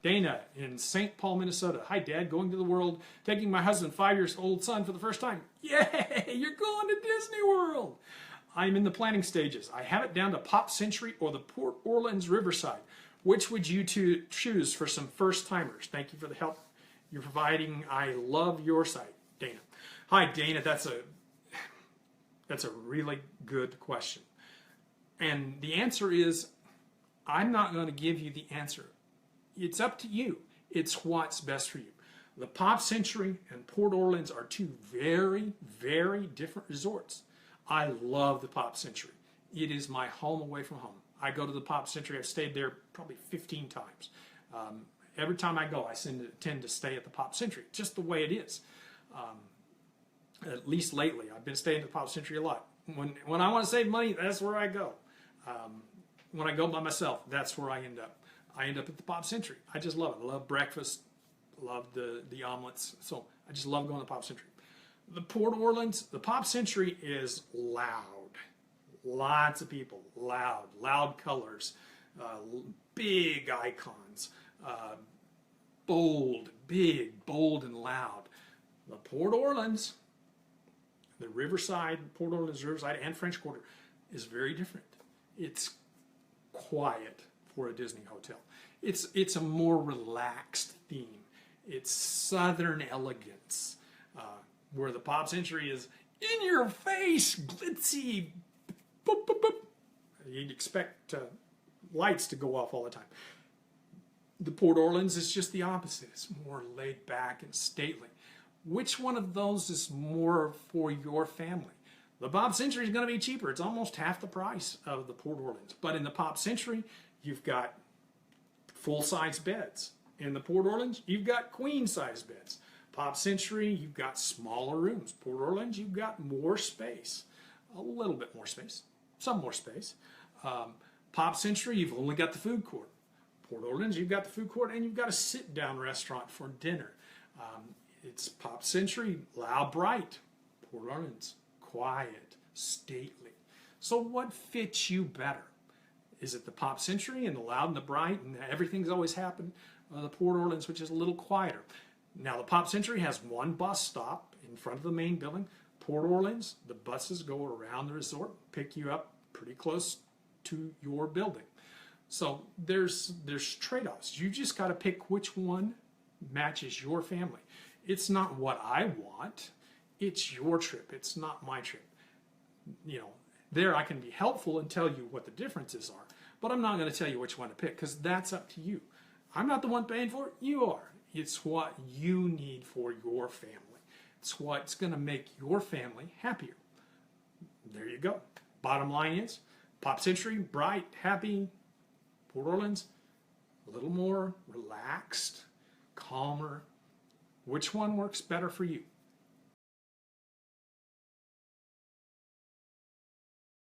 Dana in St. Paul, Minnesota. Hi, Dad. Going to the world, taking my husband, 5-year-old son, for the first time. Yay! You're going to Disney World. I'm in the planning stages. I have it down to Pop Century or the Port Orleans Riverside. Which would you choose for some first-timers? Thank you for the help you're providing. I love your site, Dana. Hi, Dana. That's a really good question. And the answer is, I'm not going to give you the answer. It's up to you. It's what's best for you. The Pop Century and Port Orleans are two very, very different resorts. I love the Pop Century. It is my home away from home. I go to the Pop Century. I've stayed there probably 15 times. Every time I go, I tend to stay at the Pop Century, just the way it is. At least lately, I've been staying at the Pop Century a lot. When I want to save money, that's where I go. When I go by myself, that's where I end up. I end up at the Pop Century. I just love it. I love breakfast. Love the omelets. So I just love going to the Pop Century. The Port Orleans, the Pop Century is loud. Lots of people, loud colors, big icons, big, bold, and loud. The Port Orleans, the Riverside, Port Orleans Riverside, and French Quarter is very different. It's quiet for a Disney hotel. It's a more relaxed theme. It's Southern elegance, where the Pop Century is in your face, glitzy. Boop, boop, boop. You'd expect lights to go off all the time. The Port Orleans is just the opposite. It's more laid back and stately. Which one of those is more for your family? The Pop Century is going to be cheaper. It's almost half the price of the Port Orleans. But in the Pop Century, you've got full-size beds. In the Port Orleans, you've got queen-size beds. Pop Century, you've got smaller rooms. Port Orleans, you've got more space. A little bit more space. Some more space. Pop Century, you've only got the food court. Port Orleans, you've got the food court and you've got a sit-down restaurant for dinner. It's Pop Century, loud, bright. Port Orleans, quiet, stately. So what fits you better? Is it the Pop Century and the loud and the bright and everything's always happened? Or the Port Orleans, which is a little quieter? Now the Pop Century has one bus stop in front of the main building. Port Orleans, the buses go around the resort, pick you up pretty close to your building. So there's trade-offs. You just got to pick which one matches your family. It's not what I want. It's your trip. It's not my trip. You know, there I can be helpful and tell you what the differences are, but I'm not going to tell you which one to pick because that's up to you. I'm not the one paying for it. You are. It's what you need for your family. It's what's going to make your family happier. There you go. Bottom line is, Pop Century, bright, happy. Port Orleans, a little more relaxed, calmer. Which one works better for you?